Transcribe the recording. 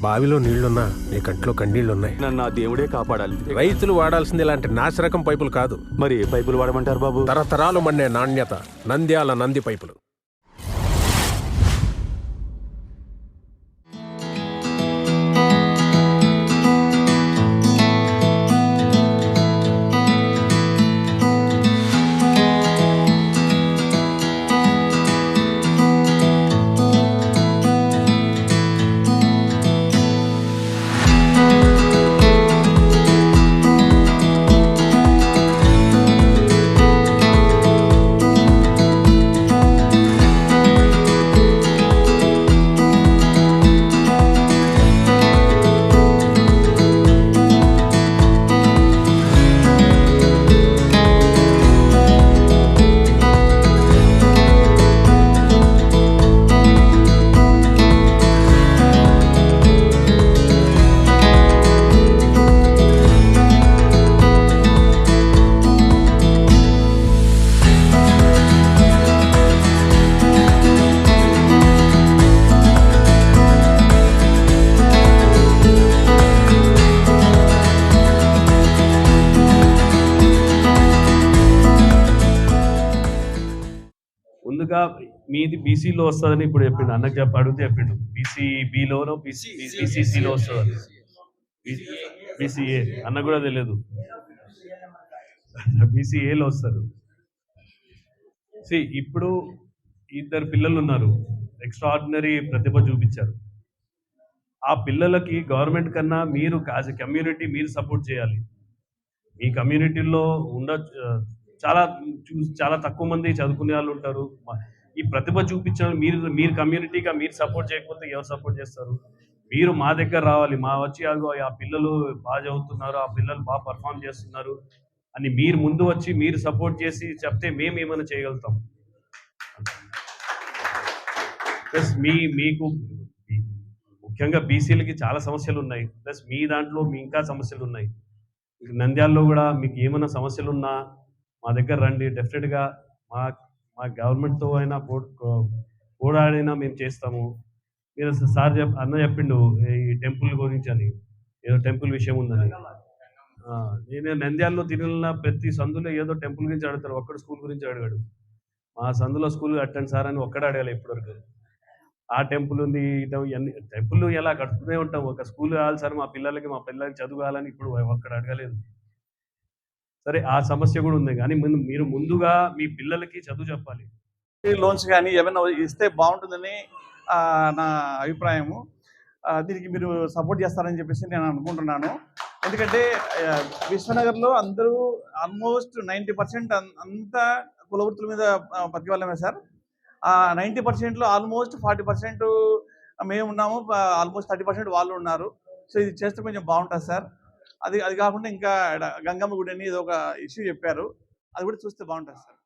బావిలో నీళ్లున్నా నీ కంట్లో కన్నీళ్లున్నాయి. నన్ను ఆ దేవుడే కాపాడాలి. రైతులు వాడాల్సింది ఇలాంటి నాసిరకం పైపులు కాదు. మరి ఏ పైపులు వాడమంటారు బాబు? తరతరాలు మన్నే నాణ్యత నంద్యాల నంది పైపులు. ముందుగా మీది బీసీలో వస్తుందని ఇప్పుడు చెప్పిండు, అన్నకు అడిగితే చెప్పిండు బీసీ బిలోనో బీసీసీలో వస్తుంది, బీసీఏ అన్న కూడా తెలియదు, బీసీఏలో వస్తారు. ఇప్పుడు ఇద్దరు పిల్లలు ఉన్నారు, ఎక్స్ట్రాడినరీ ప్రతిభ చూపించారు. ఆ పిల్లలకి గవర్నమెంట్ కన్నా మీరు యాజ్ ఎ కమ్యూనిటీ మీరు సపోర్ట్ చేయాలి. ఈ కమ్యూనిటీలో చాలా తక్కువ మంది చదువుకునే వాళ్ళు ఉంటారు. ఈ ప్రతిభ చూపించిన మీరు కమ్యూనిటీగా మీరు సపోర్ట్ చేయకపోతే ఎవరు సపోర్ట్ చేస్తారు? మీరు మా దగ్గర రావాలి, మా వచ్చి ఆ పిల్లలు బాగా చదువుతున్నారు, ఆ పిల్లలు బాగా పర్ఫామ్ చేస్తున్నారు అని మీరు ముందు వచ్చి మీరు సపోర్ట్ చేసి చెప్తే మేము ఏమైనా చేయగలుగుతాం. ప్లస్ మీకు ముఖ్యంగా బీసీలకి చాలా సమస్యలు ఉన్నాయి, ప్లస్ మీ దాంట్లో ఇంకా సమస్యలు ఉన్నాయి. నంద్యాలలో కూడా మీకు ఏమైనా సమస్యలు ఉన్నా మా దగ్గర రండి, డెఫినెట్గా మా గవర్నమెంట్తో అయినా పోరాడైనా మేము చేస్తాము. మీరు సార్ అన్న చెప్పిండు ఈ టెంపుల్ గురించి అని, ఏదో టెంపుల్ విషయం ఉందని. నేను నంద్యాలలో తిరిగిన ప్రతి సందులో ఏదో టెంపుల్ గురించి అడుగుతారు, ఒక్కడు స్కూల్ గురించి అడిగాడు. మా సందులో స్కూల్ కట్టండి సార్ అని ఒక్కడే అడగాలి ఇప్పటివరకు. ఆ టెంపుల్ ఉంది, ఇవన్నీ టెంపుల్ ఎలా కడుతూనే ఉంటాం. ఒక స్కూల్ కావాలి సార్ మా పిల్లలకి చదువు కావాలని ఇప్పుడు ఒక్కడ అడగలేదు. సరే ఆ సమస్య కూడా ఉంది, కానీ మీరు ముందుగా మీ పిల్లలకి చదువు చెప్పాలి. లోన్స్ కానీ ఏమైనా ఇస్తే బాగుంటుందని నా అభిప్రాయము. దీనికి మీరు సపోర్ట్ చేస్తారని చెప్పేసి నేను అనుకుంటున్నాను. ఎందుకంటే విశ్వనగర్లో అందరూ ఆల్మోస్ట్ 90% అంతా కులవృత్తుల మీద బతికి వాళ్ళమే సార్. 90%లో ఆల్మోస్ట్ 40% మేము ఉన్నాము, ఆల్మోస్ట్ 30% వాళ్ళు ఉన్నారు. సో ఇది చేస్తే కొంచెం బాగుంటుంది సార్. అది కాకుండా ఇంకా గంగమ్మ గుడి అని ఇది ఒక ఇష్యూ చెప్పారు, అది కూడా చూస్తే బాగుంటుంది సార్.